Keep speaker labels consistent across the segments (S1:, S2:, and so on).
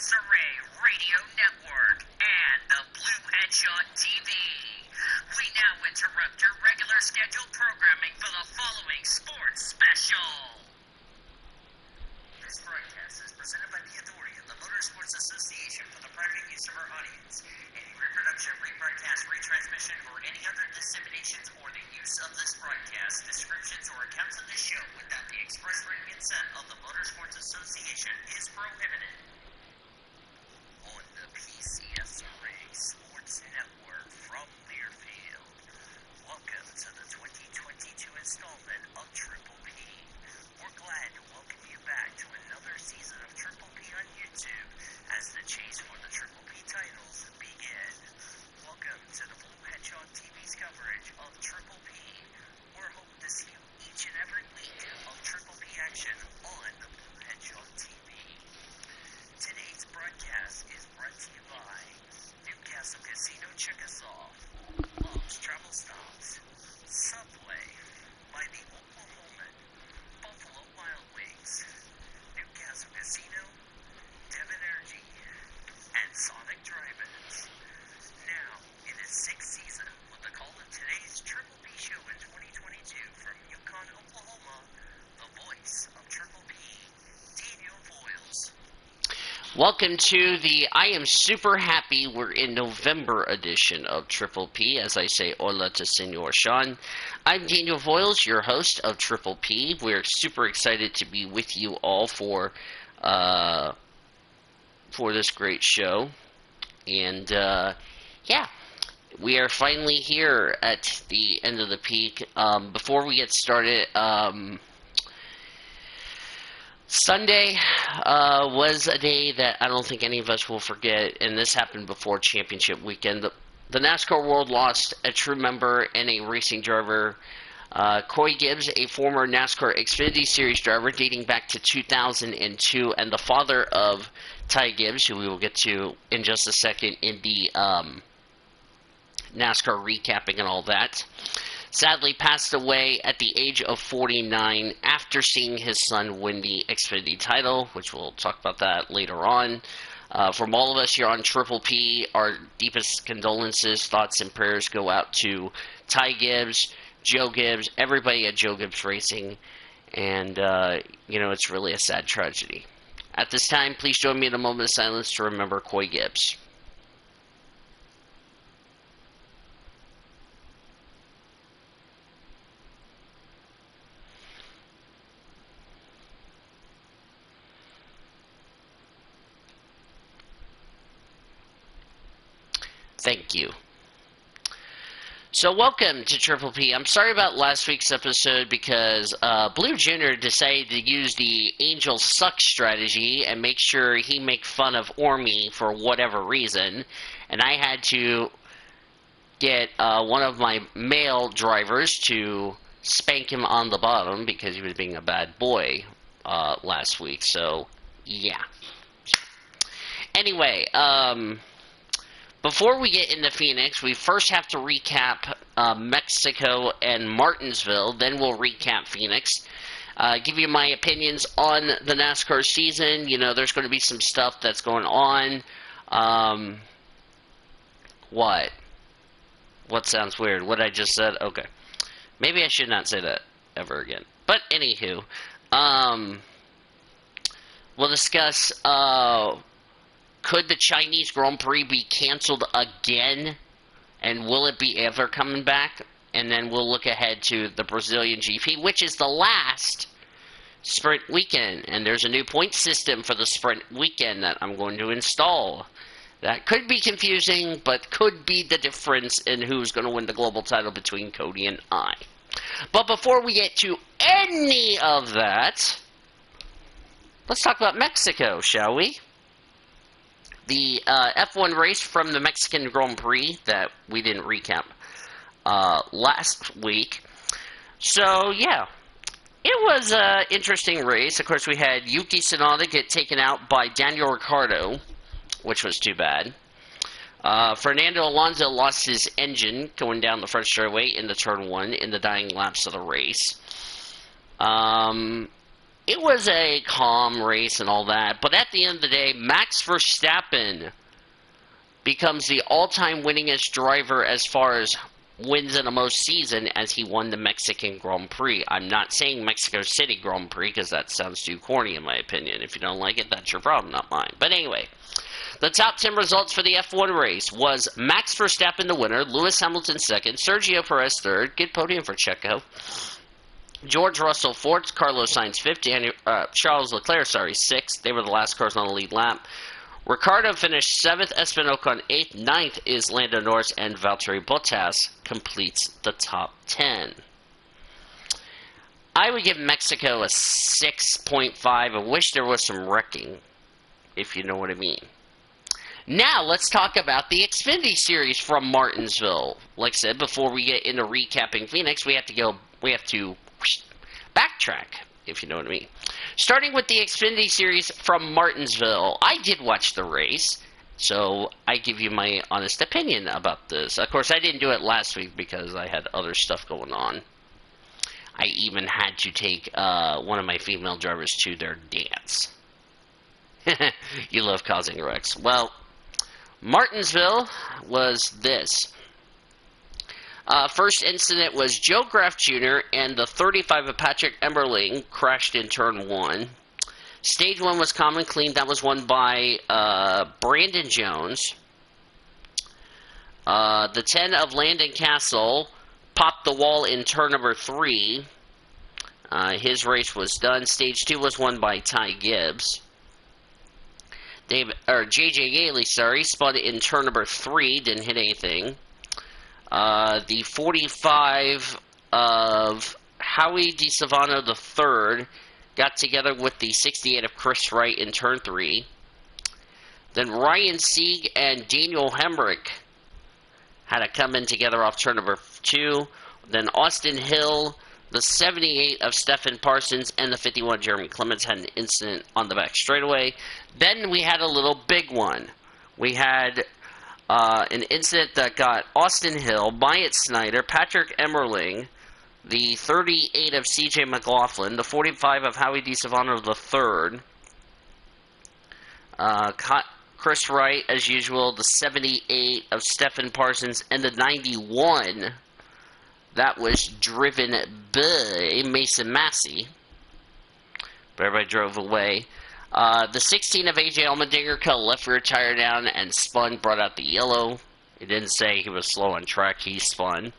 S1: PCSRA Radio Network and the Blue Headshot TV. We now interrupt your regular scheduled programming for the following sports special. This broadcast is presented by the authority of the Motorsports Association for the private use of our audience. Any reproduction, rebroadcast, retransmission, or any other disseminations or the use of this broadcast, descriptions, or accounts of this show without the express written consent of the Motorsports Association is prohibited. On the PCSRA Sports Network from Learfield, welcome to the 2022 installment of Triple P. We're glad to welcome you back to another season of Triple P on YouTube as the chase for the Triple P titles begin. Welcome to the Blue Headshot TV's coverage of Triple P. We're hoping to see you each and every week of Triple P action on the Blue Headshot TV. Today's broadcast is brought to you by Newcastle Casino Chickasaw, Love's Travel Stops, Subway, by the Oklahoman, Buffalo Wild Wings, Newcastle Casino, Devon Energy, and Sonic Drive-Ins. Now, in its sixth season, with the call of today's Triple P show in 2022 from Yukon, Oklahoma, the voice of Triple P, Daniel Voiles.
S2: Welcome to the I am super happy we're in November edition of Triple P. As I say, hola to Senor Sean. I'm Daniel Voiles, your host of Triple P. We're super excited to be with you all for this great show. And, yeah, we are finally here at the end of the peak. Before we get started, Sunday was a day that I don't think any of us will forget, and this happened before championship weekend. The NASCAR world lost a true member and a racing driver. Coy Gibbs, a former NASCAR Xfinity Series driver dating back to 2002, and the father of Ty Gibbs, who we will get to in just a second in the NASCAR recapping and all that, sadly passed away at the age of 49 after seeing his son win the Xfinity title, which we'll talk about that later on. From all of us here on Triple P, our deepest condolences, thoughts, and prayers go out to Ty Gibbs, Joe Gibbs, everybody at Joe Gibbs Racing, and, it's really a sad tragedy. At this time, please join me in a moment of silence to remember Coy Gibbs. Thank you. So welcome to Triple P. I'm sorry about last week's episode because Blue Jr. decided to use the Angel Suck strategy and make sure he make fun of Ormy for whatever reason. And I had to get one of my male drivers to spank him on the bottom because he was being a bad boy last week. So, yeah. Anyway, before we get into Phoenix, we first have to recap Mexico and Martinsville, then we'll recap Phoenix. Give you my opinions on the NASCAR season. There's going to be some stuff that's going on. What? What sounds weird? What I just said? Okay. Maybe I should not say that ever again. But anywho, we'll discuss, could the Chinese Grand Prix be canceled again? And will it be ever coming back? And then we'll look ahead to the Brazilian GP, which is the last sprint weekend. And there's a new point system for the sprint weekend that I'm going to install. That could be confusing, but could be the difference in who's going to win the global title between Cody and I. But before we get to any of that, let's talk about Mexico, shall we? The F1 race from the Mexican Grand Prix that we didn't recap last week. So, yeah, it was an interesting race. Of course, we had Yuki Tsunoda get taken out by Daniel Ricciardo, which was too bad. Fernando Alonso lost his engine going down the front straightaway into turn one in the dying laps of the race. it was a calm race and all that, but at the end of the day, Max Verstappen becomes the all-time winningest driver as far as wins in a most season, as he won the Mexican Grand Prix. I'm not saying Mexico City Grand Prix because that sounds too corny in my opinion. If you don't like it, that's your problem, not mine. But anyway, the top 10 results for the F1 race was Max Verstappen the winner, Lewis Hamilton second, Sergio Perez third, good podium for Checo, George Russell fourth, Carlos Sainz fifth, Charles Leclerc sixth. They were the last cars on the lead lap. Ricardo finished 7th, Esteban Ocon 8th, 9th is Lando Norris, and Valtteri Bottas completes the top 10. I would give Mexico a 6.5. I wish there was some wrecking, if you know what I mean. Now, let's talk about the Xfinity Series from Martinsville. Like I said, before we get into recapping Phoenix, we have to backtrack, if you know what I mean. Starting with the Xfinity Series from Martinsville, I did watch the race, so I give you my honest opinion about this. Of course, I didn't do it last week because I had other stuff going on. I even had to take one of my female drivers to their dance. You love causing wrecks. Well, Martinsville was this. First incident was Joe Graff Jr. and the 35 of Patrick Emmerling crashed in turn 1. Stage 1 was calm and clean. That was won by Brandon Jones. The 10 of Landon Castle popped the wall in turn number 3. His race was done. Stage 2 was won by Ty Gibbs. J.J. Yaley, spun in turn number 3, didn't hit anything. The 45 of Howie DeSavano III got together with the 68 of Chris Wright in turn 3. Then Ryan Sieg and Daniel Hemrick had to come in together off turn number 2. Then Austin Hill, the 78 of Stephen Parsons, and the 51 of Jeremy Clements had an incident on the back straightaway. Then we had a little big one. We had an incident that got Austin Hill, Myatt Snyder, Patrick Emmerling, the 38 of C.J. McLaughlin, the 45 of Howie DeSavano III, Chris Wright, as usual, the 78 of Stephen Parsons, and the 91 that was driven by Mason Massey. But everybody drove away. The 16 of A.J. Allmendinger cut a left rear tire down and spun, brought out the yellow. It didn't say he was slow on track, he spun.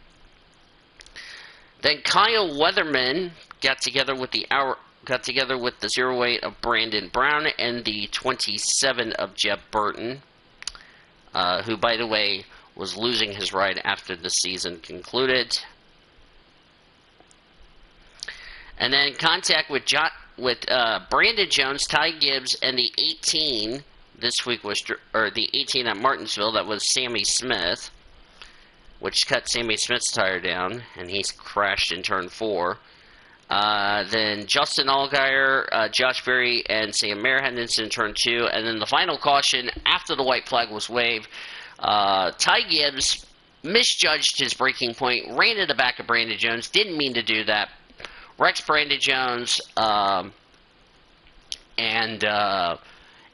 S2: Then Kyle Weatherman got together with the 08 of Brandon Brown and the 27 of Jeb Burton, who, by the way, was losing his ride after the season concluded. And then contact with Brandon Jones, Ty Gibbs, and the 18. This week was the 18 at Martinsville. That was Sammy Smith, which cut Sammy Smith's tire down, and he crashed in turn 4. Then Justin Allgaier, Josh Berry, and Sam Mayer had an incident in turn 2. And then the final caution after the white flag was waved. Ty Gibbs misjudged his braking point, ran to the back of Brandon Jones, didn't mean to do that. Rex Brandon Jones and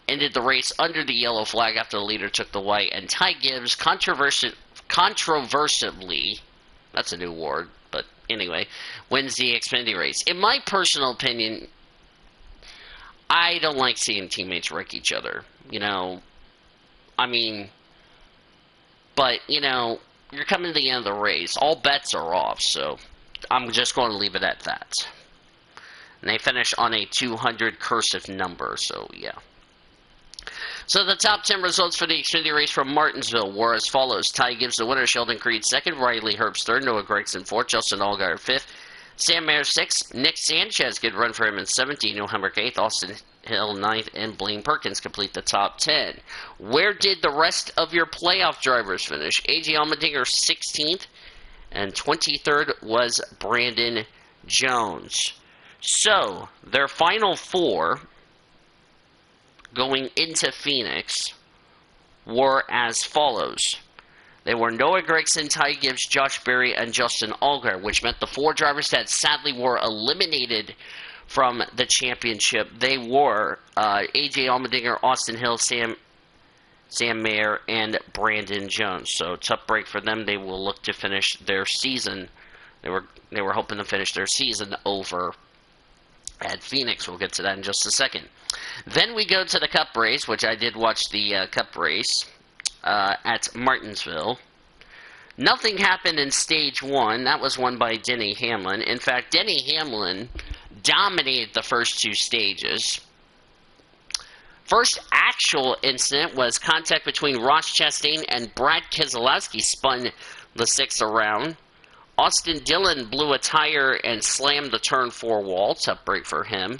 S2: ended the race under the yellow flag after the leader took the white. And Ty Gibbs, controversially, that's a new word, but anyway, wins the Xfinity race. In my personal opinion, I don't like seeing teammates wreck each other. But, you're coming to the end of the race. All bets are off, so I'm just going to leave it at that. And they finish on a 200 cursive number, so yeah. So the top 10 results for the Xfinity race from Martinsville were as follows. Ty Gibbs the winner, Sheldon Creed second, Riley Herbst third, Noah Gragson fourth, Justin Allgaier fifth, Sam Mayer sixth, Nick Sanchez, good run for him in 17, Daniel Hemrick eighth, Austin Hill ninth, and Blaine Perkins complete the top 10. Where did the rest of your playoff drivers finish? A.J. Allmendinger 16th, and 23rd was Brandon Jones. So, their final 4 going into Phoenix were as follows. They were Noah Gragson, Ty Gibbs, Josh Berry, and Justin Allgaier, which meant the 4 drivers that sadly were eliminated from the championship. They were AJ Allmendinger, Austin Hill, Sam Mayer, and Brandon Jones. So tough break for them. They will look to finish their season. They were hoping to finish their season over at Phoenix. We'll get to that in just a second. Then we go to the Cup race, which I did watch the Cup race at Martinsville. Nothing happened in Stage 1. That was won by Denny Hamlin. In fact, Denny Hamlin dominated the first two stages. First actual incident was contact between Ross Chastain and Brad Keselowski spun the sixth around. Austin Dillon blew a tire and slammed the turn 4 wall. Tough break for him.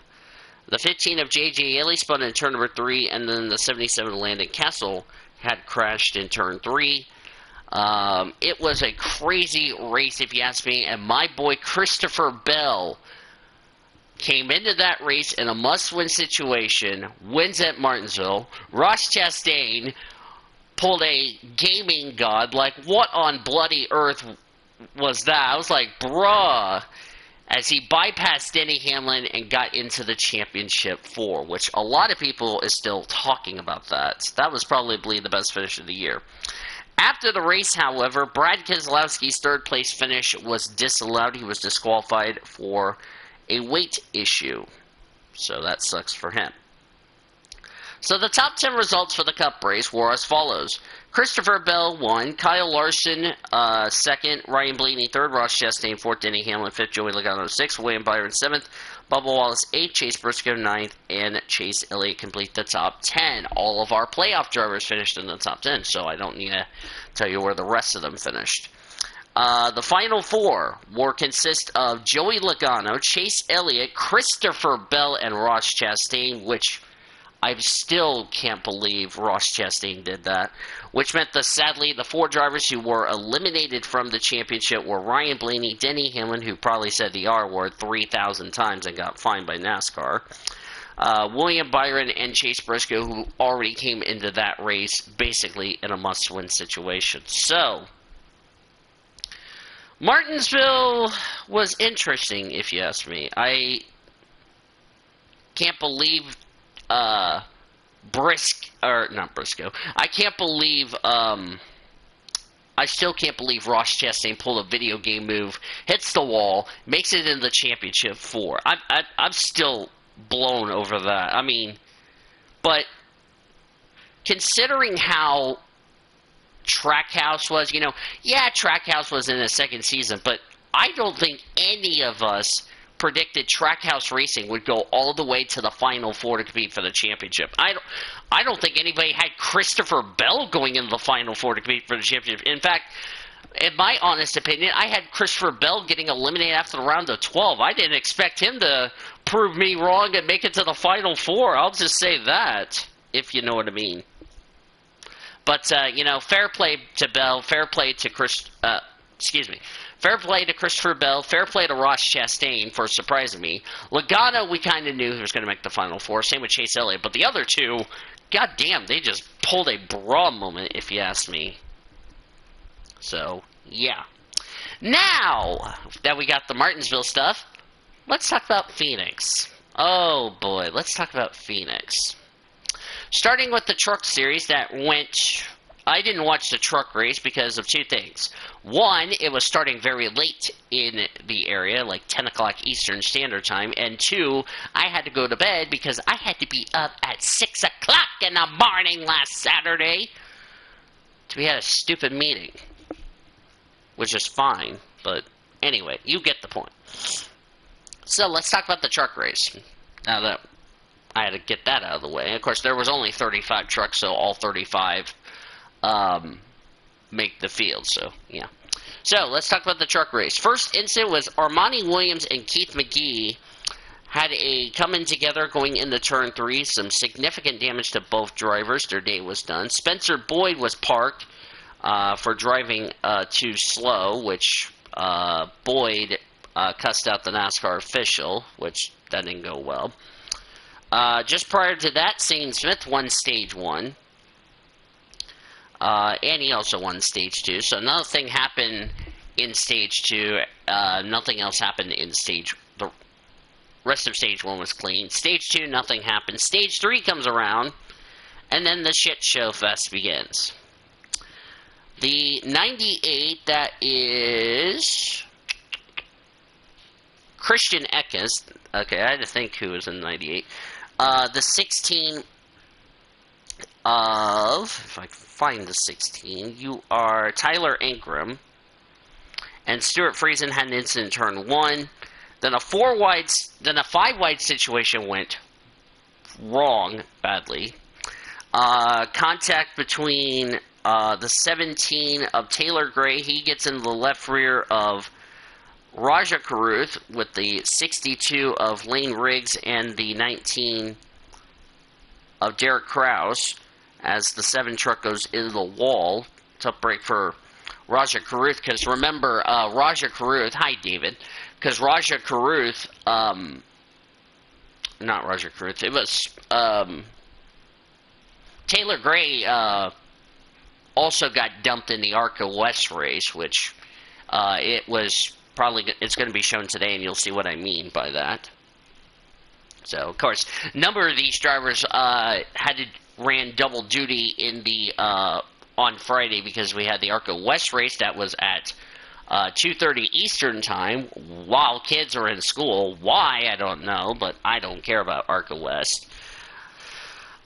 S2: The 15 of J.J. Haley spun in turn number 3, and then the 77 Landon Castle had crashed in turn 3. It was a crazy race, if you ask me, and my boy Christopher Bell came into that race in a must-win situation, wins at Martinsville. Ross Chastain pulled a gaming god. Like, what on bloody earth was that? I was like, bruh, as he bypassed Denny Hamlin and got into the championship 4, which a lot of people is still talking about that. That was probably the best finish of the year. After the race, however, Brad Keselowski's third place finish was disallowed. He was disqualified for a weight issue. So that sucks for him. So the top 10 results for the Cup race were as follows. Christopher Bell won, Kyle Larson second, Ryan Blaney third, Ross Chastain fourth, Denny Hamlin fifth, Joey Logano sixth, William Byron seventh, Bubba Wallace eighth, Chase Briscoe ninth, and Chase Elliott complete the top 10. All of our playoff drivers finished in the top 10, so I don't need to tell you where the rest of them finished. The final 4 will consist of Joey Logano, Chase Elliott, Christopher Bell, and Ross Chastain, which I still can't believe Ross Chastain did that, which meant that sadly the 4 drivers who were eliminated from the championship were Ryan Blaney, Denny Hamlin, who probably said the R word 3,000 times and got fined by NASCAR, William Byron, and Chase Briscoe, who already came into that race basically in a must-win situation. So Martinsville was interesting, if you ask me. I can't believe I can't believe, I still can't believe Ross Chastain pulled a video game move, hits the wall, makes it in the championship 4. I'm still blown over that. I mean, but considering how Trackhouse was, Trackhouse was in his second season, but I don't think any of us predicted Trackhouse Racing would go all the way to the Final 4 to compete for the championship. I don't think anybody had Christopher Bell going into the Final 4 to compete for the championship. In fact, in my honest opinion, I had Christopher Bell getting eliminated after the round of 12. I didn't expect him to prove me wrong and make it to the Final 4. I'll just say that, if you know what I mean. But, fair play to Bell, fair play to fair play to Christopher Bell, fair play to Ross Chastain for surprising me. Logano, we kind of knew he was going to make the Final 4, same with Chase Elliott. But the other two, goddamn, they just pulled a bra moment, if you ask me. So, yeah. Now that we got the Martinsville stuff, let's talk about Phoenix. Oh, boy, let's talk about Phoenix. Starting with the truck series that went... I didn't watch the truck race because of 2 things. One, it was starting very late in the area, like 10 o'clock Eastern Standard Time. And 2, I had to go to bed because I had to be up at 6 o'clock in the morning last Saturday. We had a stupid meeting, which is fine. But anyway, you get the point. So let's talk about the truck race. Now that I had to get that out of the way. And of course, there was only 35 trucks, so all 35... make the field, so yeah. So let's talk about the truck race. First incident was Armani Williams and Keith McGee had a coming together going into turn 3. Some significant damage to both drivers. Their day was done. Spencer Boyd was parked for driving too slow, which Boyd cussed out the NASCAR official, which that didn't go well. Just prior to that, Shane Smith won Stage 1. And he also won Stage 2. So nothing happened in Stage 2. Nothing else happened in Stage rest of stage 1 was clean. Stage 2, nothing happened. Stage 3 comes around, and then the shit show fest begins. The 98, that is Christian Eckes. Okay, I had to think who was in 98. The 16 of, if I can find the 16, you are Tyler Ingram. And Stuart Friesen had an incident turn 1. Then a 5-wide situation went wrong badly. Contact between the 17 of Taylor Gray. He gets into the left rear of Raja Karuth with the 62 of Lane Riggs and the 19 of Derek Krause as the 7 truck goes into the wall. Tough break for Raja Karuth, because remember, Raja Karuth, hi David, because Raja Karuth, not Raja Karuth, it was Taylor Gray also got dumped in the ARCA West race, which it's going to be shown today, and you'll see what I mean by that. So, of course, a number of these drivers ran double duty in the on Friday, because we had the ARCA West race that was at 2:30 Eastern time while kids are in school. Why, I don't know, but I don't care about ARCA West.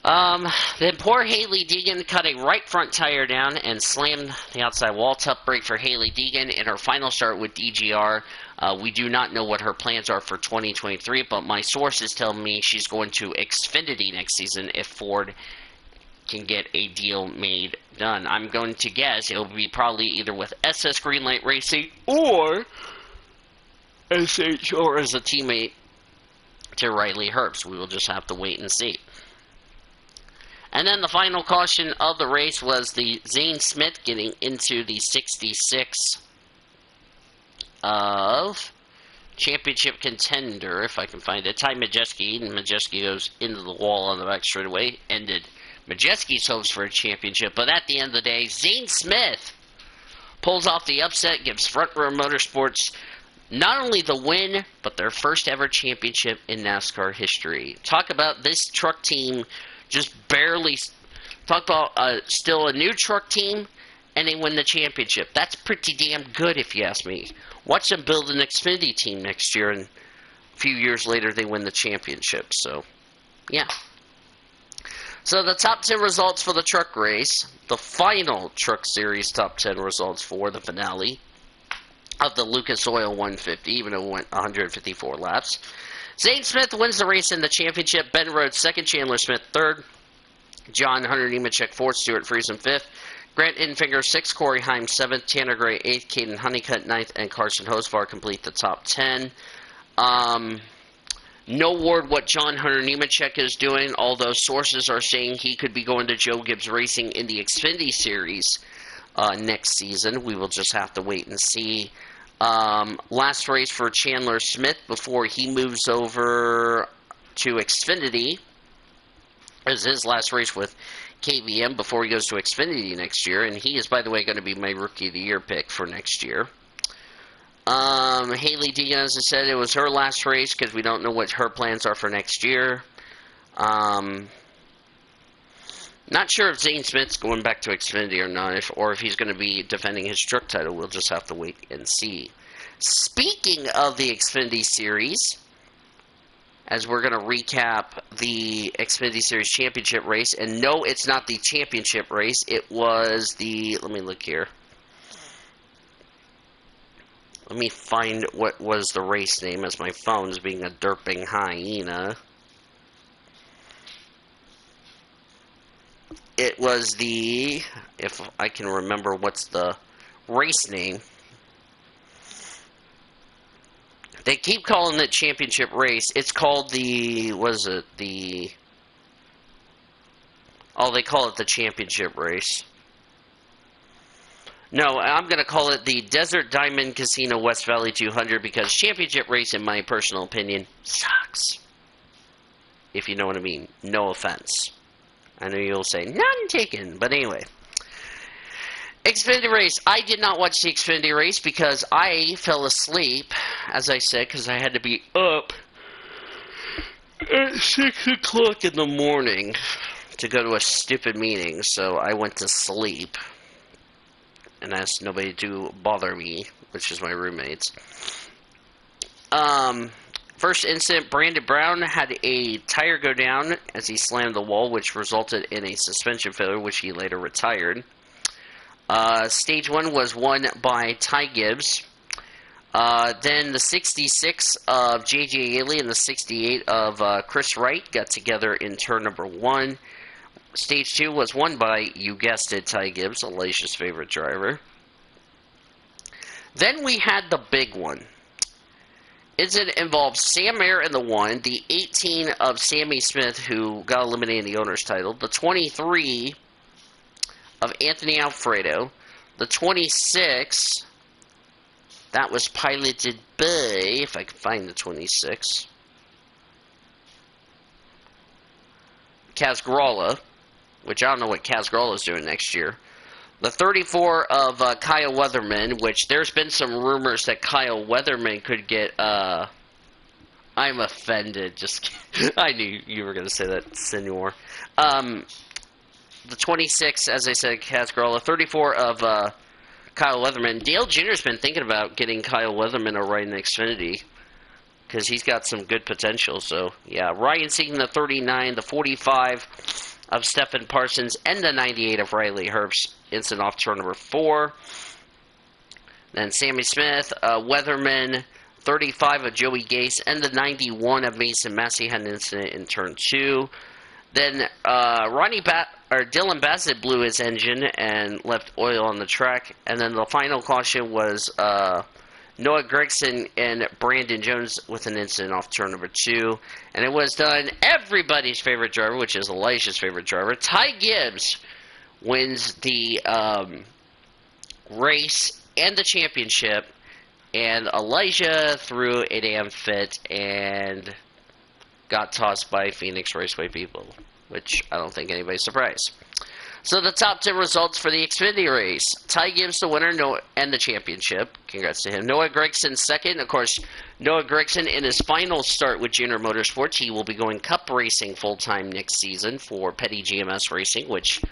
S2: Then poor Hailie Deegan cut a right front tire down and slammed the outside wall. Tough break for Hailie Deegan in her final start with DGR. We do not know what her plans are for 2023, but my sources tell me she's going to Xfinity next season if Ford can get a deal made done. I'm going to guess it'll be probably either with SS Greenlight Racing or SHR as a teammate to Riley Herbst. We will just have to wait and see. And then the final caution of the race was the Zane Smith getting into the 66 of championship contender, if I can find it, Ty Majeski, and Majeski goes into the wall on the back straightaway, ended Majeski's hopes for a championship. But at the end of the day, Zane Smith pulls off the upset, gives Front Row Motorsports not only the win, but their first ever championship in NASCAR history. Talk about this truck team just barely, talk about still a new truck team, and they win the championship. That's pretty damn good, if you ask me. Watch them build an Xfinity team next year, and a few years later they win the championship. So, yeah. So the top 10 results for the truck race, the final Truck Series top 10 results for the finale of the Lucas Oil 150, even though it went 154 laps. Zane Smith wins the race in the championship. Ben Rhodes second, Chandler Smith third, John Hunter Nemechek fourth, Stuart Friesen fifth, Grant Enfinger sixth, Corey Heim seventh, Tanner Gray eighth, Caden Honeycutt ninth, and Carson Hosvar complete the top 10. No word what John Hunter Nemechek is doing, although sources are saying he could be going to Joe Gibbs Racing in the Xfinity Series next season. We will just have to wait and see. Last race for Chandler Smith before he moves over to Xfinity is his last race with KVM before he goes to Xfinity next year, and he is, by the way, going to be my Rookie of the Year pick for next year. Hailie Deegan, as I said, it was her last race because we don't know what her plans are for next year. Not sure if Zane Smith's going back to Xfinity or not, or if he's going to be defending his truck title. We'll just have to wait and see. Speaking of the Xfinity Series, as we're going to recap the Xfinity Series Championship race, and no, it's not the championship race. It was the, let me look here. Let me find what was the race name, as my phone's being a derping hyena. It was the, if I can remember what's the race name. They keep calling it championship race. It's called the, was it the, oh, they call it the championship race. No, I'm going to call it the Desert Diamond Casino West Valley 200 because championship race, in my personal opinion, sucks. If you know what I mean. No offense. I know you'll say, none taken. But anyway. Xfinity race. I did not watch the Xfinity race because I fell asleep, as I said, because I had to be up at 6 o'clock in the morning to go to a stupid meeting, so I went to sleep and asked nobody to bother me, which is my roommates. First incident, Brandon Brown had a tire go down as he slammed the wall, which resulted in a suspension failure, which he later retired. Stage 1 was won by Ty Gibbs. Then the 66 of J.J. Haley and the 68 of Chris Wright got together in turn number 1. Stage 2 was won by, you guessed it, Ty Gibbs, Alicia's favorite driver. Then we had the big one. It involved Sam Mayer in the 1, the 18 of Sammy Smith, who got eliminated in the owner's title, the 23 of Anthony Alfredo, the 26, that was piloted by, if I can find the 26, Kaz Gralla, which I don't know what Kaz Gralla is doing next year. The 34 of Kyle Weatherman, which there's been some rumors that Kyle Weatherman could get, I'm offended, just, I knew you were going to say that, senor. The 26, as I said, Kaz Gralla, 34 of Kyle Weatherman. Dale Jr.'s been thinking about getting Kyle Weatherman a ride in Xfinity, because he's got some good potential, so, yeah. Ryan Seaton, the 39, the 45 of Stephen Parsons, and the 98 of Riley Herbst, instant off turn number 4. Then Sammy Smith, Weatherman, 35 of Joey Gase, and the 91 of Mason Massey had an incident in turn 2. Then Dylan Bassett blew his engine and left oil on the track. And then the final caution was Noah Gragson and Brandon Jones with an incident off turn number 2. And it was done, everybody's favorite driver, which is Alicia's favorite driver, Ty Gibbs, wins the race and the championship. And Alicia threw a damn fit and got tossed by Phoenix Raceway people, which I don't think anybody's surprised. So the top 10 results for the Xfinity race. Ty Gibbs the winner and the championship. Congrats to him. Noah Gragson second. Of course, Noah Gragson in his final start with Junior Motorsports. He will be going Cup racing full-time next season for Petty GMS Racing, which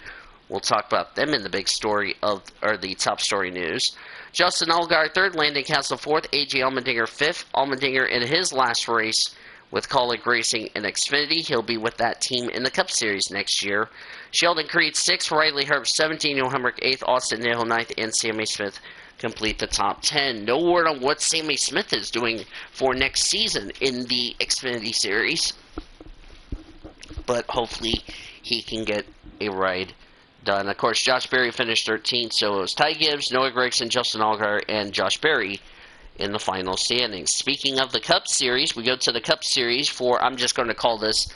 S2: we'll talk about them in the big story or the top story news. Justin Allgaier third. Landon Castle fourth. A.J. Allmendinger fifth. Allmendinger in his last race with Kaulig Racing and Xfinity. He'll be with that team in the Cup Series next year. Sheldon Creed 6th, Riley Herbst 17, Neil Hemrick 8th, Austin Nail 9th, and Sammy Smith complete the top 10. No word on what Sammy Smith is doing for next season in the Xfinity Series, but hopefully he can get a ride done. Of course, Josh Berry finished 13th, so it was Ty Gibbs, Noah Gragson, Justin Allgaier, and Josh Berry in the final standings. Speaking of the Cup Series, we go to the Cup Series for, I'm just going to call this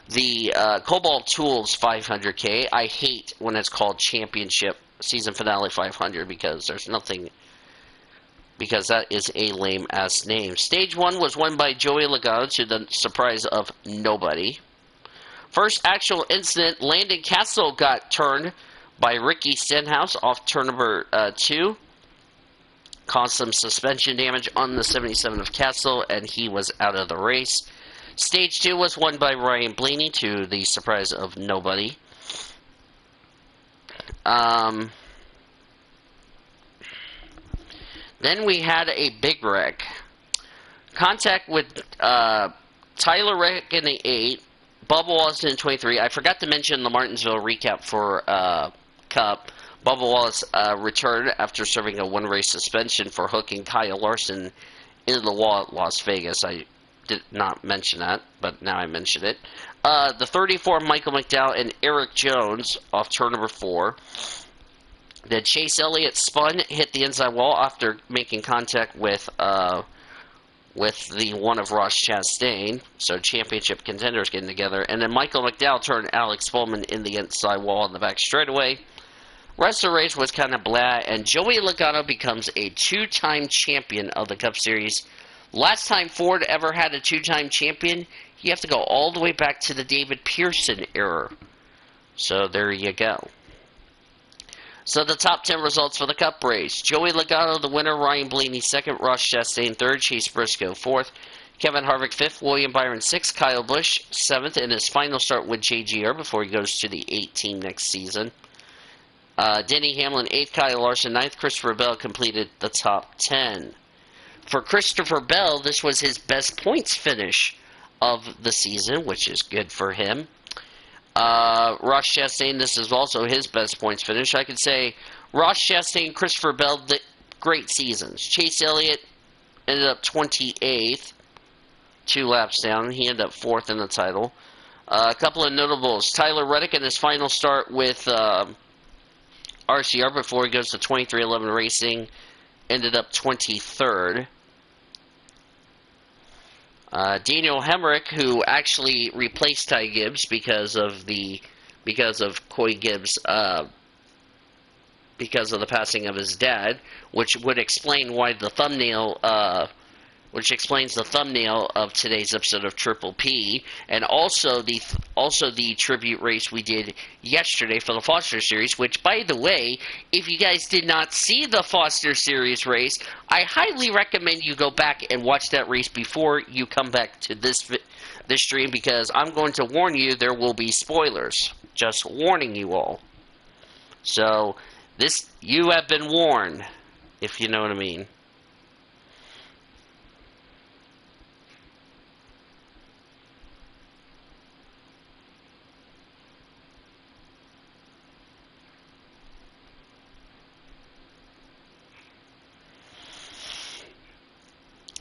S2: the Cobalt Tools 500K. I hate when it's called Championship Season Finale 500 because there's nothing, because that is a lame-ass name. Stage 1 was won by Joey Logano to the surprise of nobody. First actual incident, Landon Castle got turned by Ricky Stenhouse off turn number 2. Caused some suspension damage on the 77 of Castle, and he was out of the race. Stage 2 was won by Ryan Blaney to the surprise of nobody. Then we had a big wreck. Contact with Tyler Reddick in the 8, Bubba Wallace in 23. I forgot to mention the Martinsville recap for Cup. Bubba Wallace returned after serving a one-race suspension for hooking Kyle Larson into the wall at Las Vegas. I did not mention that, but now I mention it. The 34, Michael McDowell and Eric Jones off turn number 4. Then Chase Elliott spun, hit the inside wall after making contact with the one of Ross Chastain. So championship contenders getting together. And then Michael McDowell turned Alex Bowman in the inside wall on the back straightaway. Rest of the race was kind of blah, and Joey Logano becomes a 2-time champion of the Cup Series. Last time Ford ever had a 2-time champion, you have to go all the way back to the David Pearson era. So there you go. So the top 10 results for the Cup race. Joey Logano, the winner. Ryan Blaney, 2nd. Ross Chastain, 3rd. Chase Briscoe, 4th. Kevin Harvick 5th, William Byron 6th, Kyle Busch 7th in his final start with JGR before he goes to the 8 team next season. Denny Hamlin 8th, Kyle Larson 9th, Christopher Bell completed the top 10. For Christopher Bell, this was his best points finish of the season, which is good for him. Ross Chastain, this is also his best points finish. I could say Ross Chastain, Christopher Bell, great seasons. Chase Elliott ended up 28th, 2 laps down. He ended up 4th in the title. A couple of notables. Tyler Reddick in his final start with RCR before he goes to 2311 Racing ended up 23rd. Daniel Hemrick, who actually replaced Ty Gibbs because of Coy Gibbs, because of the passing of his dad, which would explain why the thumbnail, which explains the thumbnail of today's episode of Triple P, and also the tribute race we did yesterday for the Foster Series, which, by the way, if you guys did not see the Foster Series race, I highly recommend you go back and watch that race before you come back to this stream, because I'm going to warn you, there will be spoilers. Just warning you all. So, you have been warned, if you know what I mean.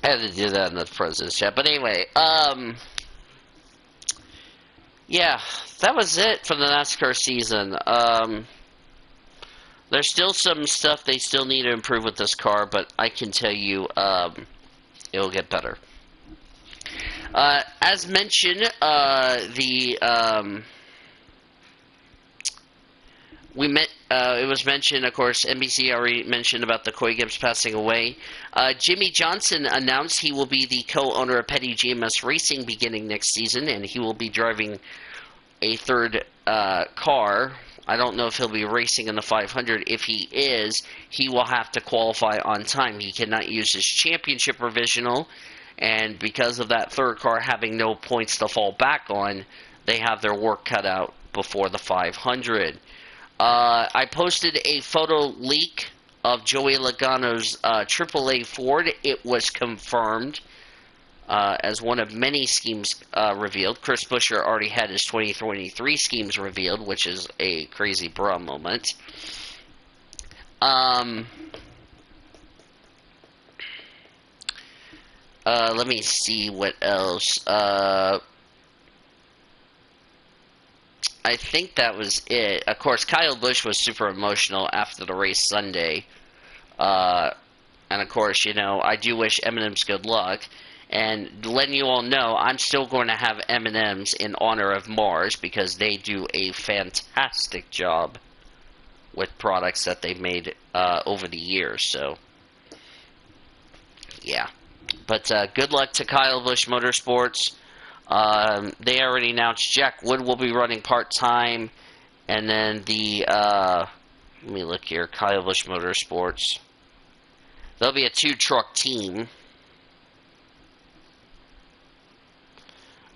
S2: I had to do that in the President's chat. But anyway, yeah, that was it for the NASCAR season. There's still some stuff they still need to improve with this car, but I can tell you, it'll get better. As mentioned, it was mentioned, of course, NBC already mentioned about the Coy Gibbs passing away. Jimmy Johnson announced he will be the co-owner of Petty GMS Racing beginning next season, and he will be driving a third car. I don't know if he'll be racing in the 500. If he is, he will have to qualify on time. He cannot use his championship provisional, and because of that third car having no points to fall back on, they have their work cut out before the 500. I posted a photo leak of Joey Logano's AAA Ford. It was confirmed as one of many schemes revealed. Chris Buescher already had his 2023 schemes revealed, which is a crazy bra moment. Let me see what else. I think that was it. Of course, Kyle Busch was super emotional after the race Sunday. And of course, I do wish M&M's good luck. And letting you all know, I'm still going to have M&M's in honor of Mars, because they do a fantastic job with products that they've made over the years. So, yeah. But good luck to Kyle Busch Motorsports. They already announced Jack Wood will be running part-time, and then let me look here, Kyle Busch Motorsports. There'll be a 2-truck team.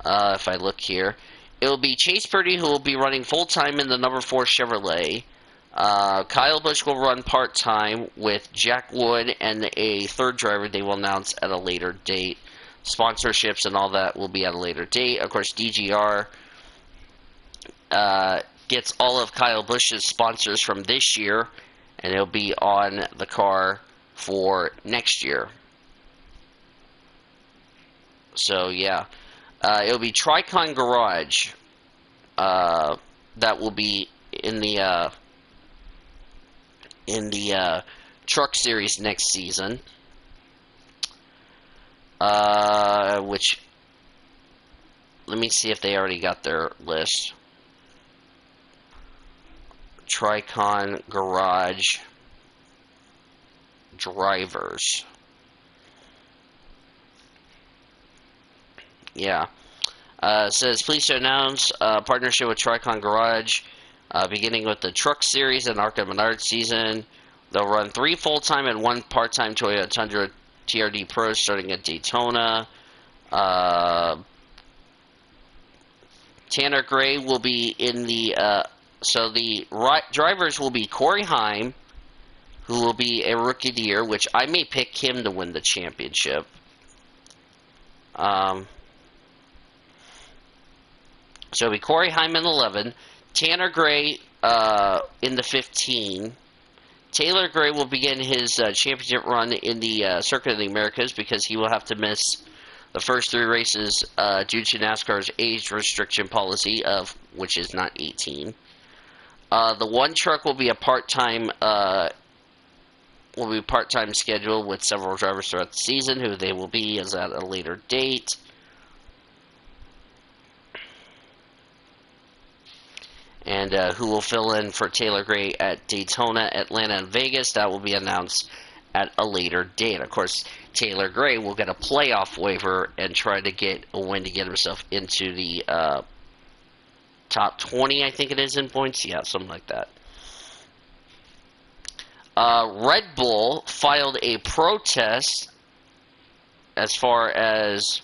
S2: If I look here, it'll be Chase Purdy who will be running full-time in the number 4 Chevrolet. Kyle Busch will run part-time with Jack Wood and a third driver they will announce at a later date. Sponsorships and all that will be at a later date. Of course, DGR gets all of Kyle Busch's sponsors from this year, and it'll be on the car for next year. So, yeah. It'll be Tricon Garage that will be in the Truck Series next season. Which, let me see if they already got their list. Tricon Garage drivers. Yeah. It says, pleased to announce partnership with Tricon Garage, beginning with the Truck Series and ARCA Menard season. They'll run 3 full-time and 1 part-time Toyota Tundra TRD Pros starting at Daytona. Tanner Gray will be in the. So the drivers will be Corey Heim, who will be a rookie of the year, which I may pick him to win the championship. So it'll be Corey Heim in 11, Tanner Gray in the 15. Taylor Gray will begin his championship run in the Circuit of the Americas because he will have to miss the first 3 races due to NASCAR's age restriction policy of which is not 18. The one truck will be a part-time schedule with several drivers throughout the season. Who they will be is at a later date. And who will fill in for Taylor Gray at Daytona, Atlanta, and Vegas, that will be announced at a later date. Of course, Taylor Gray will get a playoff waiver and try to get a win to get himself into the top 20, I think it is, in points. Yeah, something like that. Red Bull filed a protest as far as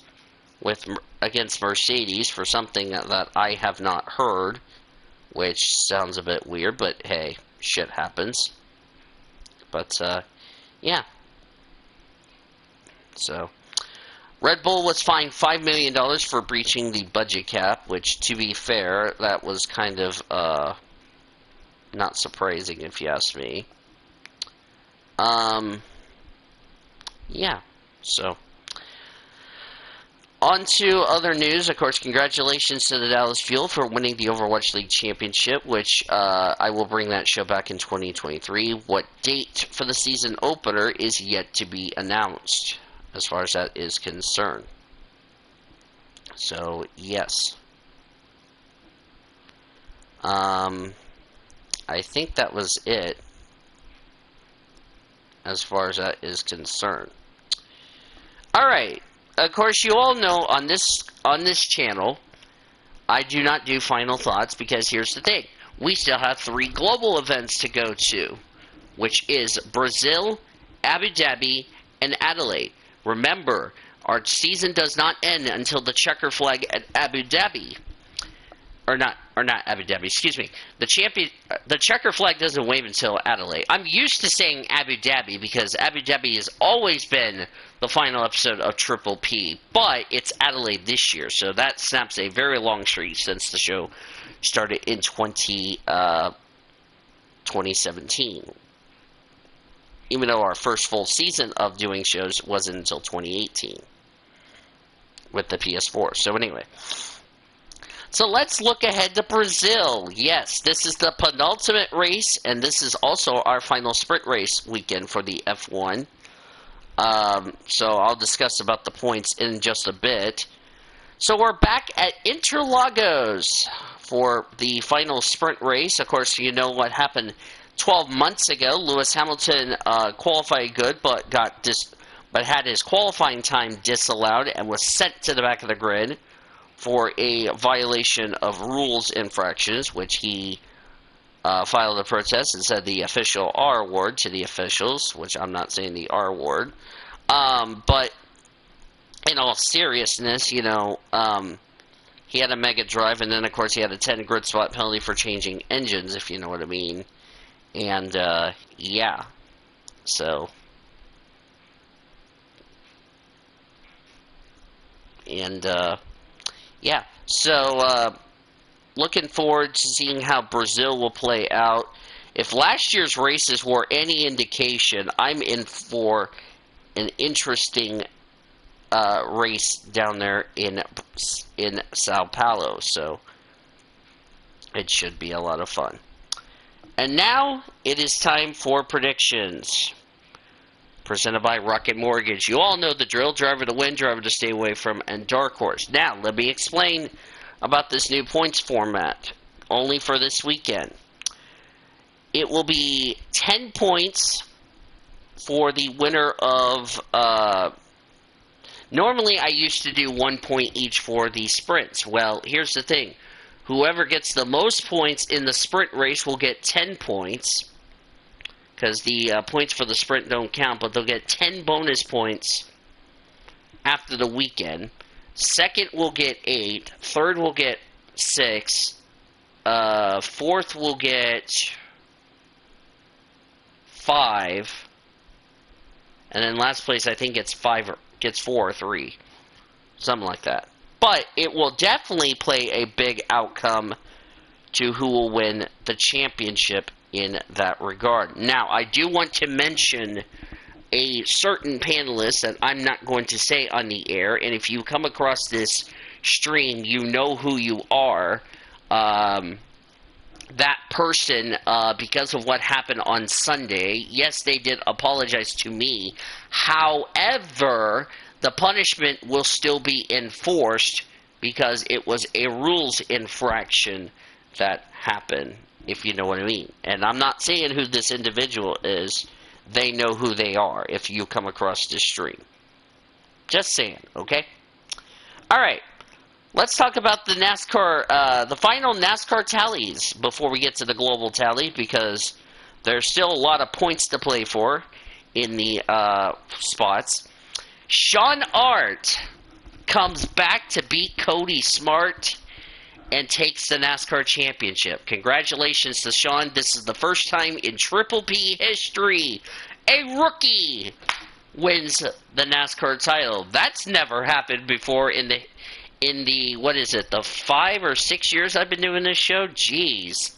S2: against Mercedes for something that I have not heard, which sounds a bit weird, but hey, shit happens. But, yeah. So, Red Bull was fined $5 million for breaching the budget cap, which, to be fair, that was kind of, not surprising, if you ask me. Yeah, so. On to other news. Of course, congratulations to the Dallas Fuel for winning the Overwatch League Championship, which I will bring that show back in 2023. What date for the season opener is yet to be announced, as far as that is concerned. So, yes. I think that was it, as far as that is concerned. Alright. Of course, you all know on this channel, I do not do final thoughts because here's the thing. We still have 3 global events to go to, which is Brazil, Abu Dhabi, and Adelaide. Remember, our season does not end until the checker flag at Abu Dhabi. Or not Abu Dhabi, excuse me. The checker flag doesn't wave until Adelaide. I'm used to saying Abu Dhabi because Abu Dhabi has always been the final episode of Triple P, but it's Adelaide this year, so that snaps a very long streak since the show started in 2017. Even though our first full season of doing shows wasn't until 2018 with the PS4. So anyway. So let's look ahead to Brazil. Yes, this is the penultimate race, and this is also our final sprint race weekend for the F1. So I'll discuss about the points in just a bit. So we're back at Interlagos for the final sprint race. Of course, you know what happened 12 months ago. Lewis Hamilton qualified good, but had his qualifying time disallowed and was sent to the back of the grid for a violation of rules infractions, which he filed a protest and said the official R word to the officials, which I'm not saying the R word. But in all seriousness, you know, he had a mega drive, and then of course he had a 10 grid spot penalty for changing engines, if you know what I mean. And yeah, so. And yeah, so looking forward to seeing how Brazil will play out. If last year's races were any indication, I'm in for an interesting race down there in Sao Paulo, so it should be a lot of fun. And now it is time for predictions. Presented by Rocket Mortgage. You all know the drill. Driver to win, driver to stay away from, and dark horse. Now, let me explain about this new points format. Only for this weekend. It will be 10 points for the winner of... normally, I used to do 1 point each for the sprints. Well, here's the thing. Whoever gets the most points in the sprint race will get 10 points. Because the points for the sprint don't count, but they'll get 10 bonus points after the weekend. Second will get 8. Third will get 6. Fourth will get 5. And then last place, I think, gets 4 or 3. Something like that. But it will definitely play a big outcome to who will win the championship in that regard. Now, I do want to mention a certain panelist that I'm not going to say on the air, and if you come across this stream, you know who you are. That person, because of what happened on Sunday, yes, they did apologize to me. However, the punishment will still be enforced because it was a rules infraction that happened, if you know what I mean. And I'm not saying who this individual is. They know who they are if you come across this stream. Just saying, okay? Alright. Let's talk about the NASCAR, the final NASCAR tallies before we get to the global tally, because there's still a lot of points to play for in the spots. Sean Art comes back to beat Cody Smart and takes the NASCAR championship. Congratulations to Sean. This is the first time in Triple P history a rookie wins the NASCAR title. That's never happened before in the what is it, the 5 or 6 years I've been doing this show? Jeez.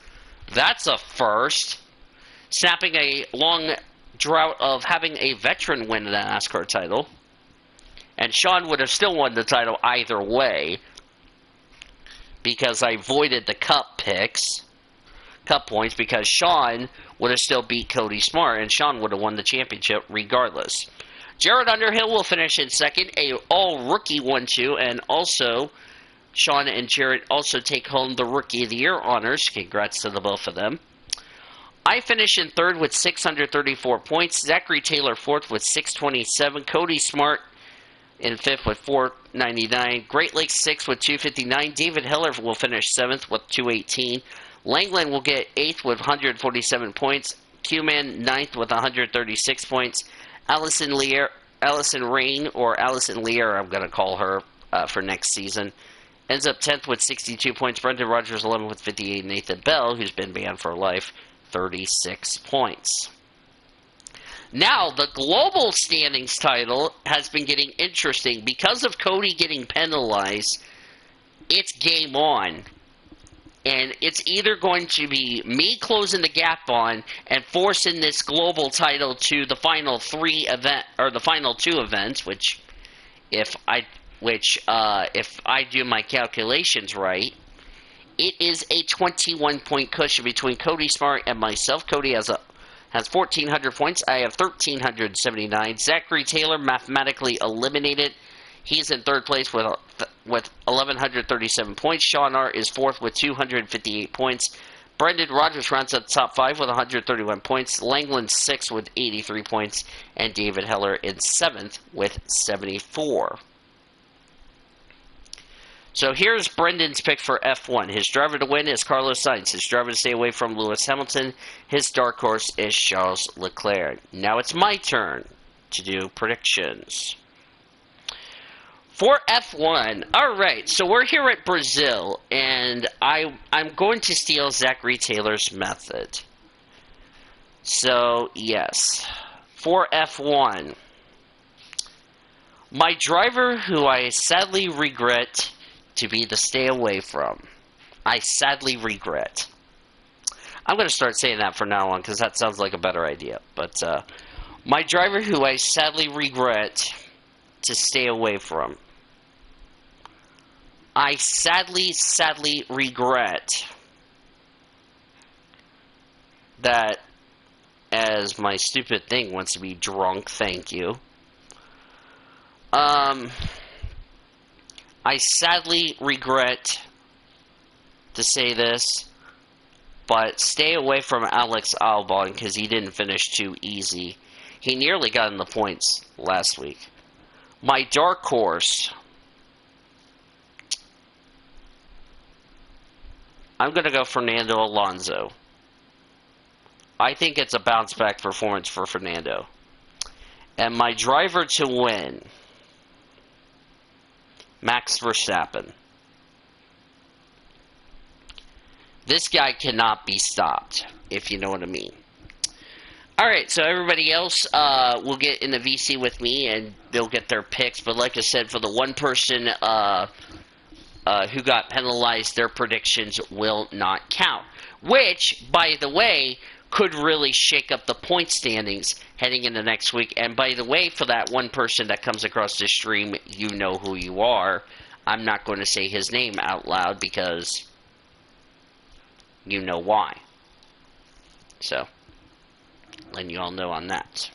S2: That's a first. Snapping a long drought of having a veteran win the NASCAR title. And Sean would have still won the title either way, because I voided the cup points, because Sean would have still beat Cody Smart, and Sean would have won the championship regardless. Jared Underhill will finish in second, a all-rookie 1-2, and also Sean and Jared also take home the Rookie of the Year honors. Congrats to the both of them. I finish in third with 634 points. Zachary Taylor fourth with 627. Cody Smart in fifth with 499. Great Lakes sixth with 259. David Heller will finish seventh with 218. Langland will get eighth with 147 points. Q-Man ninth with 136 points. Allison Rain, or Allison Lear, I'm going to call her for next season, ends up 10th with 62 points. Brendan Rogers 11th with 58. Nathan Bell, who's been banned for life, 36 points. Now, the global standings title has been getting interesting. Because of Cody getting penalized, it's game on. And it's either going to be me closing the gap on and forcing this global title to the final the final 2 events, which if I do my calculations right, it is a 21-point cushion between Cody Smart and myself. Cody has 1,400 points. I have 1,379. Zachary Taylor mathematically eliminated. He's in third place with 1,137 points. Sean Art is fourth with 258 points. Brendan Rogers rounds up the top 5 with 131 points. Langland sixth with 83 points. And David Heller in seventh with 74. So here's Brendan's pick for F1. His driver to win is Carlos Sainz. His driver to stay away from Lewis Hamilton. His dark horse is Charles Leclerc. Now it's my turn to do predictions. For F1, alright, so we're here at Brazil, and I'm going to steal Zachary Taylor's method. So, yes. For F1, my driver who I sadly regret to be the stay away from. I sadly regret. I'm going to start saying that from now on, because that sounds like a better idea. But, my driver who I sadly regret to stay away from. I sadly regret that, as my stupid thing wants to be drunk, thank you. I sadly regret to say this, but stay away from Alex Albon because he didn't finish too easy. He nearly got in the points last week. My dark horse, I'm going to go Fernando Alonso. I think it's a bounce-back performance for Fernando. And my driver to win Max Verstappen. This guy cannot be stopped, if you know what I mean. Alright, so everybody else will get in the VC with me, and they'll get their picks. But like I said, for the one person who got penalized, their predictions will not count. Which, by the way, could really shake up the point standings heading into next week. And by the way, for that one person that comes across this stream, you know who you are. I'm not going to say his name out loud because you know why. So, letting you all know on that.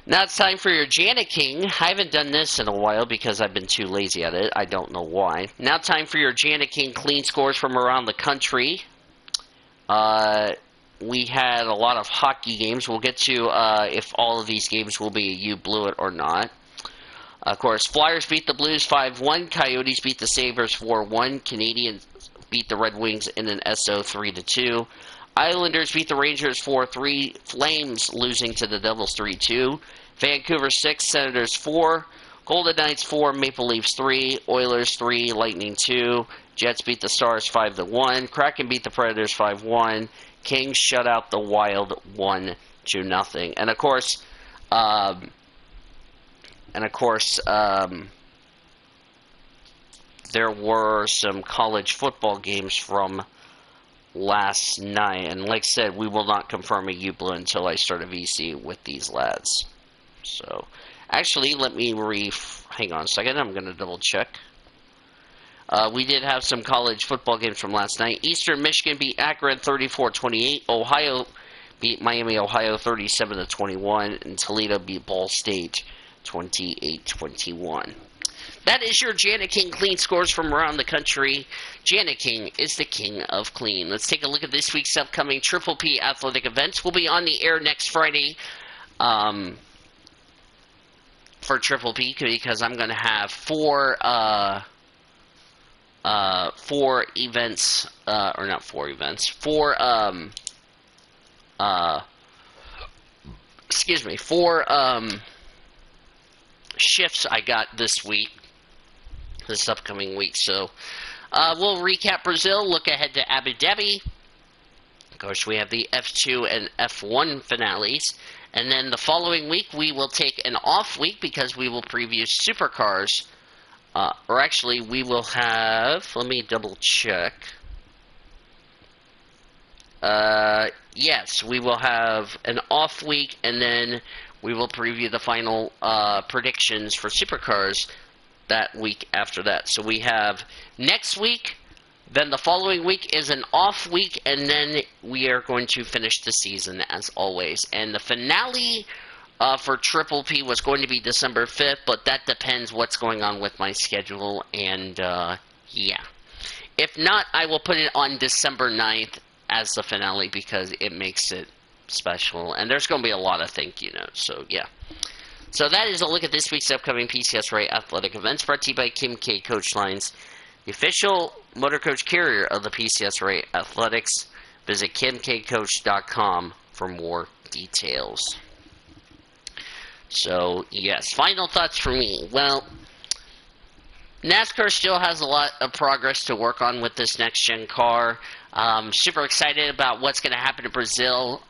S2: Now it's time for your Janet King. I haven't done this in a while because I've been too lazy at it. I don't know why. Now time for your Janet King clean scores from around the country. We had a lot of hockey games. We'll get to if all of these games will be a You Blew It or not. Of course, Flyers beat the Blues 5-1. Coyotes beat the Sabres 4-1. Canadians beat the Red Wings in an SO 3-2. Islanders beat the Rangers 4-3. Flames losing to the Devils 3-2. Vancouver 6, Senators 4. Golden Knights 4, Maple Leafs 3. Oilers 3, Lightning 2. Jets beat the Stars 5-1. Kraken beat the Predators 5-1. Kings shut out the Wild 1-0. And of course, there were some college football games from last night, and like I said, we will not confirm a U-Blue until I start a VC with these lads. So, actually, let me hang on a second, I'm going to double check. We did have some college football games from last night. Eastern Michigan beat Akron 34-28. Ohio beat Miami, Ohio 37-21, and Toledo beat Ball State 28-21. That is your Janet King clean scores from around the country. Janet King is the king of clean. Let's take a look at this week's upcoming Triple P athletic events. We'll be on the air next Friday for Triple P because I'm going to have four events, or not four events, four shifts I got this upcoming week. So we'll recap Brazil, look ahead to Abu Dhabi. Of course, we have the F2 and F1 finales. And then the following week, we will take an off week because we will preview supercars. Or actually, we will have, let me double check. Yes, we will have an off week, and then we will preview the final predictions for supercars that week after that. So we have next week, then the following week is an off week, and then we are going to finish the season as always. And the finale for Triple P was going to be December 5th, but that depends what's going on with my schedule, and yeah. If not, I will put it on December 9th as the finale because it makes it special, and there's going to be a lot of thank you notes, so yeah. So that is a look at this week's upcoming PCSRA athletic events brought to you by Kim K Coach Lines, the official motor coach carrier of the PCSRA Athletics. Visit kimkcoach.com for more details. So, yes, final thoughts for me. Well, NASCAR still has a lot of progress to work on with this next-gen car. Super excited about what's going to happen to Brazil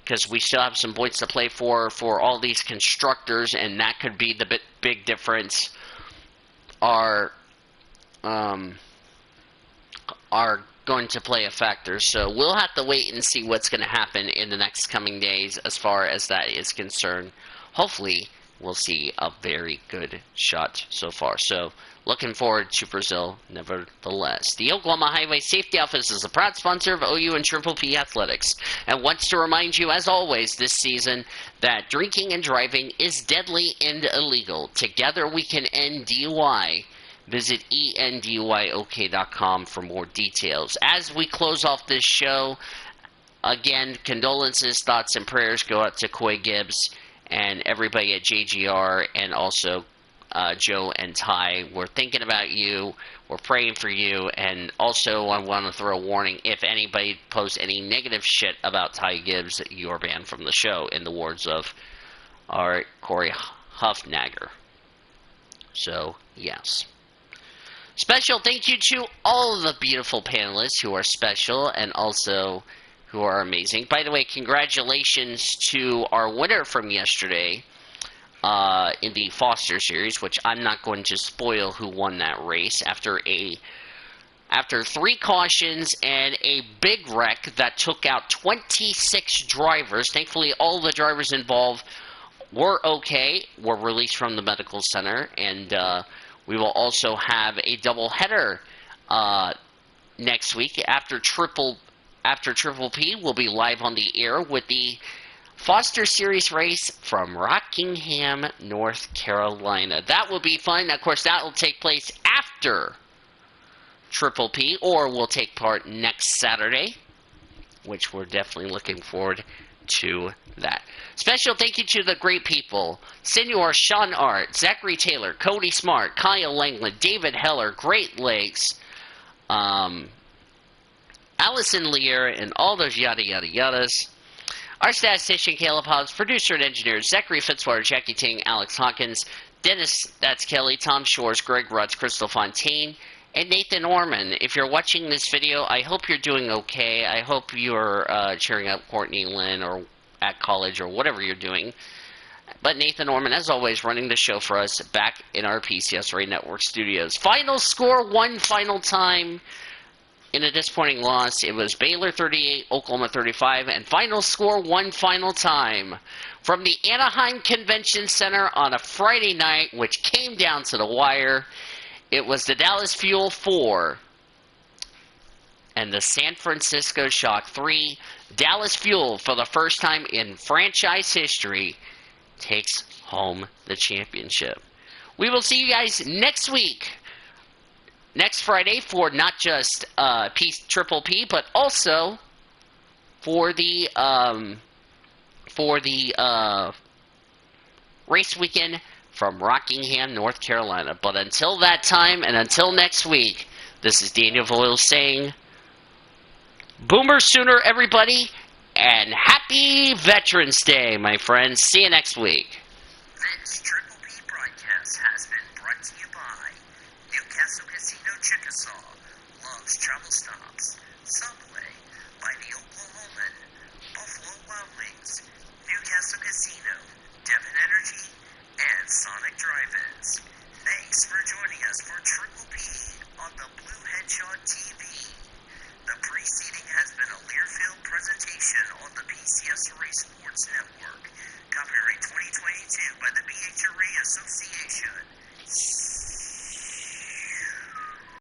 S2: because we still have some points to play for all these constructors, and that could be the big difference. Are going to play a factor. So we'll have to wait and see what's going to happen in the next coming days as far as that is concerned. Hopefully, we'll see a very good shot so far. So, looking forward to Brazil, nevertheless. The Oklahoma Highway Safety Office is a proud sponsor of OU and Triple P Athletics and wants to remind you, as always this season, that drinking and driving is deadly and illegal. Together we can end DUI. Visit enduyok.com for more details. As we close off this show, again, condolences, thoughts, and prayers go out to Coy Gibbs and everybody at JGR, and also Joe and Ty. We're thinking about you. We're praying for you. And also, I want to throw a warning. If anybody posts any negative shit about Ty Gibbs, you're banned from the show, in the words of our Corey Huffnagger. So, yes. Special thank you to all of the beautiful panelists who are special and also who are amazing. By the way, congratulations to our winner from yesterday in the Foster Series, which I'm not going to spoil who won that race after 3 cautions and a big wreck that took out 26 drivers. Thankfully, all the drivers involved were okay, were released from the medical center, and we will also have a doubleheader next week after Triple P. We'll be live on the air with the Foster Series race from Rockingham, North Carolina. That will be fun. Of course, that will take place after Triple P, or will take part next Saturday, which we're definitely looking forward to that. Special thank you to the great people: Senor Sean Art, Zachary Taylor, Cody Smart, Kyle Langland, David Heller, Great Lakes, Allison Lear, and all those yada yada yadas. Our statistician Caleb Hobbs, producer and engineer Zachary Fitzwater, Jackie Ting, Alex Hawkins, Dennis, that's Kelly, Tom Shores, Greg Rutz, Crystal Fontaine, and Nathan Orman. If you're watching this video, I hope you're doing okay. I hope you're cheering up Courtney Lynn or at college or whatever you're doing. But Nathan Orman, as always, running the show for us back in our PCSRA Network studios. Final score, one final time. In a disappointing loss, it was Baylor 38, Oklahoma 35, and final score, one final time. From the Anaheim Convention Center on a Friday night, which came down to the wire, it was the Dallas Fuel 4 and the San Francisco Shock 3. Dallas Fuel, for the first time in franchise history, takes home the championship. We will see you guys next week. Next Friday for not just Triple P, but also for the race weekend from Rockingham, North Carolina. But until that time and until next week, this is Daniel Voiles saying, Boomer Sooner, everybody, and happy Veterans Day, my friends. See you next week.
S1: This Triple P broadcast has been brought to you by Newcastle Casino Chickasaw, Love's Travel Stops, Subway, by the Oklahoman, Buffalo Wild Wings, Newcastle Casino, Devon Energy, and Sonic Drive-Ins. Thanks for joining us for Triple P on the Blue Headshot TV. The preceding has been a Learfield presentation on the PCSRA Sports Network. Copyright 2022 by the BHRA Association.